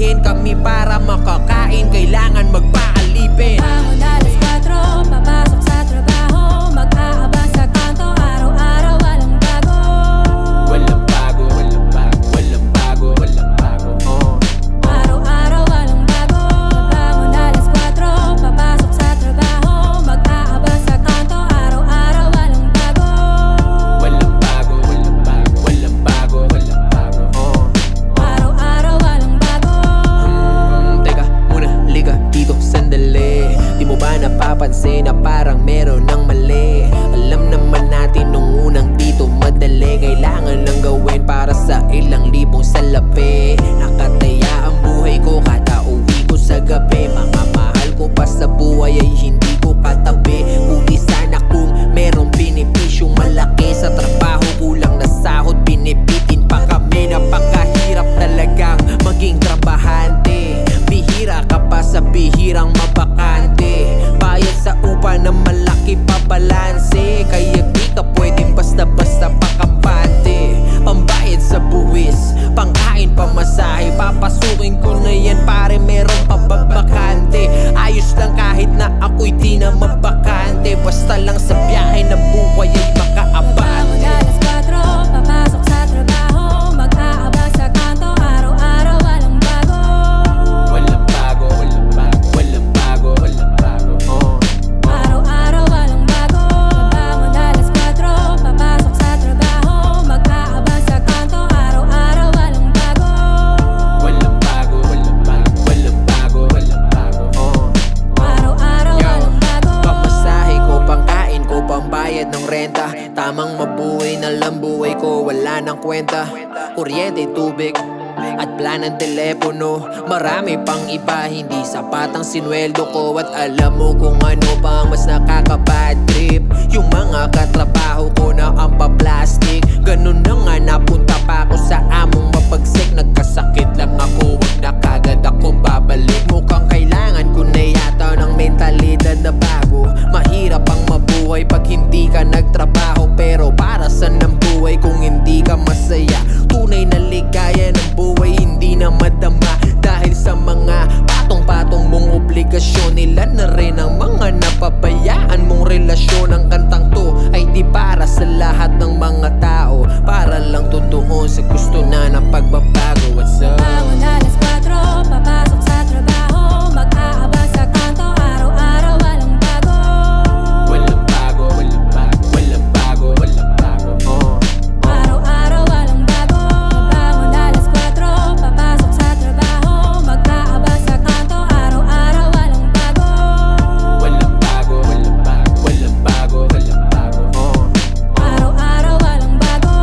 Gisingin kami para makakain, kailangan magpaalipin. Bangon alas 4, papasok sa trabaho, mag-aabang sa kanto, araw-araw walang bago. Walang bago, walang bago, walang bago, walang bago. Araw-araw walang bago. Bangon alas 4, papasok sa trabaho, mag-aabang sa kanto, araw-araw walang bago. Walang bago, walang bago, walang bago, walang bago. Araw-araw walang bago. Teka muna, liga dito sandali. Di mo ba napapansin na parang meron ng mali? Alam naman natin nung unang dito madali, kailangan lang gawin para sa ilang libong salapi. Nakataya ang buhay ko kada uwi ko sa gabi. Mga mahal ko pa sa buhay ay hindi ko katabi. Buti sana kung merong benepisyong malaki sa trabaho, kulang na sahod, binibitin pa kami. Napakahirap talagang maging trabahante. Bihira ka pa sa bihirang mabakante. Bayad sa upa na malaki pa balanse, kaya di ka pwedeng basta-basta pakampante. Pambayad sa buwis, pangkain pamasahe, papasukin ko na yan pare, meron pa babakante. Ayos lang kahit na ako'y di na mabakante, basta lang sa biyahe ng buhay ay Bangon makaabante. alas 4, papasok sa trabaho, mag-aabang sa kanto, araw-araw walang bago. Walang bago, walang bago, walang bago, walang bago. Araw-araw walang bago. Bangon alas 4, papasok sa trabaho, mag-aabang sa kanto, araw-araw walang bago. Walang bago, walang bago, walang bago, walang bago. Araw-araw walang bago. Pamasahe ko, pangkain ko, pambayad ng renta. Tamang mabuhay na lang buhay ko, wala nang kwenta. Kuryente, tubig, at plan ng telepono. Marami pang iba, hindi sapat ang sinweldo ko. At alam mo kung ano pang mas nakaka-bad trip, yung mga katrabaho ko na ang pa-plastic. Ganun na nga, napunta pa ako sa among mapagsik. Nagkasakit lang ako, wag na kagad akong babalik. Mukhang kailangan ko na yata ng mentalidad na bago. Mahirap ang mabuhay pag hindi ka nagtrabaho, pero para saan ang buhay kung hindi ka masaya? Tunay na ligaya ng buhay hindi na madama, dahil sa mga patong-patong mong obligasyon. Nila na rin ang mga napabayaan mong relasyon. Ang kantang to ay di para sa lahat ng mga tao, para lang totoo sa gusto na ng pagbabago. What's up? Bangon alas 4, papasok sa trabaho, mag-aabang sa kanto, araw-araw walang bago. Walang bago, walang bago, walang bago, walang bago. Araw-araw walang bago. Bangon alas 4, papasok sa trabaho, mag-aabang sa kanto, araw-araw walang bago. Walang bago, walang bago, walang bago, walang bago. Araw-araw walang bago.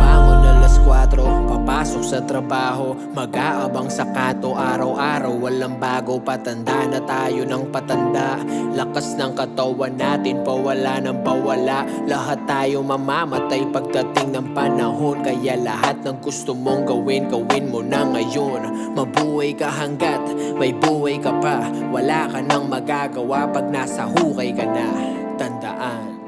Bangon alas 4, papasok sa trabaho, mag-aabang sa kanto, araw-araw walang bago. Patanda na tayo ng patanda, lakas ng katawan natin pawala ng pawala. Lahat tayo mamamatay pagdating ng panahon, kaya lahat ng gusto mong gawin, gawin mo na ngayon. Mabuhay ka hanggat may buhay ka pa, wala ka nang magagawa pag nasa hukay ka na. Tandaan.